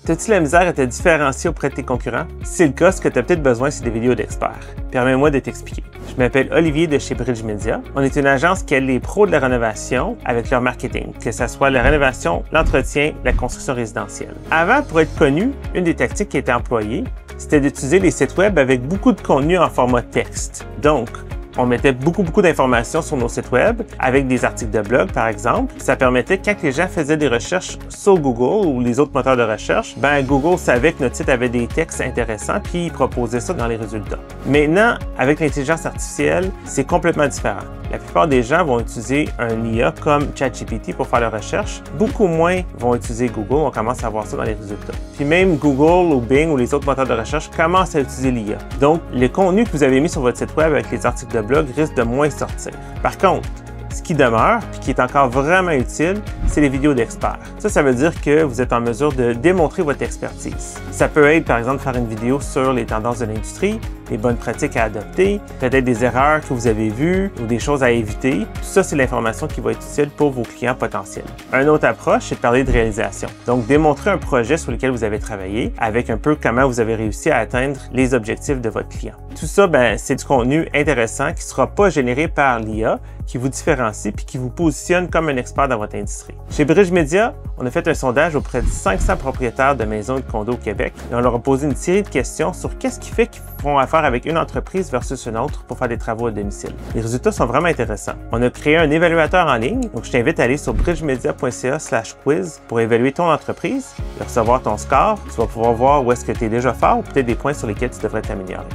T'as-tu la misère à te différencier auprès de tes concurrents? Si c'est le cas, ce que tu as peut-être besoin, c'est des vidéos d'experts. Permets-moi de t'expliquer. Je m'appelle Olivier de chez Bridge Media. On est une agence qui aide les pros de la rénovation avec leur marketing, que ce soit la rénovation, l'entretien, la construction résidentielle. Avant, pour être connu, une des tactiques qui était employée, c'était d'utiliser les sites web avec beaucoup de contenu en format texte. Donc, on mettait beaucoup d'informations sur nos sites web, avec des articles de blog, par exemple. Ça permettait, quand les gens faisaient des recherches sur Google ou les autres moteurs de recherche, Google savait que notre site avait des textes intéressants, puis il proposait ça dans les résultats. Maintenant, avec l'intelligence artificielle, c'est complètement différent. La plupart des gens vont utiliser un IA comme ChatGPT pour faire leurs recherches. Beaucoup moins vont utiliser Google. On commence à voir ça dans les résultats. Puis même Google ou Bing ou les autres moteurs de recherche commencent à utiliser l'IA. Donc, le contenu que vous avez mis sur votre site web avec les articles de blog risque de moins sortir. Par contre, ce qui demeure, puis qui est encore vraiment utile, c'est les vidéos d'experts. Ça veut dire que vous êtes en mesure de démontrer votre expertise. Ça peut être, par exemple, faire une vidéo sur les tendances de l'industrie, les bonnes pratiques à adopter, peut-être des erreurs que vous avez vues ou des choses à éviter. Tout ça, c'est l'information qui va être utile pour vos clients potentiels. Une autre approche, c'est de parler de réalisation. Donc, démontrer un projet sur lequel vous avez travaillé avec un peu comment vous avez réussi à atteindre les objectifs de votre client. Tout ça, c'est du contenu intéressant qui ne sera pas généré par l'IA, qui vous différencie puis qui vous positionne comme un expert dans votre industrie. Chez Bridge Media, on a fait un sondage auprès de 500 propriétaires de maisons et de condos au Québec et on leur a posé une série de questions sur qu'est-ce qui fait qu'ils font affaire avec une entreprise versus une autre pour faire des travaux à domicile. Les résultats sont vraiment intéressants. On a créé un évaluateur en ligne, donc je t'invite à aller sur bridgemedia.ca/quiz pour évaluer ton entreprise et recevoir ton score. Tu vas pouvoir voir où est-ce que tu es déjà fort ou peut-être des points sur lesquels tu devrais t'améliorer.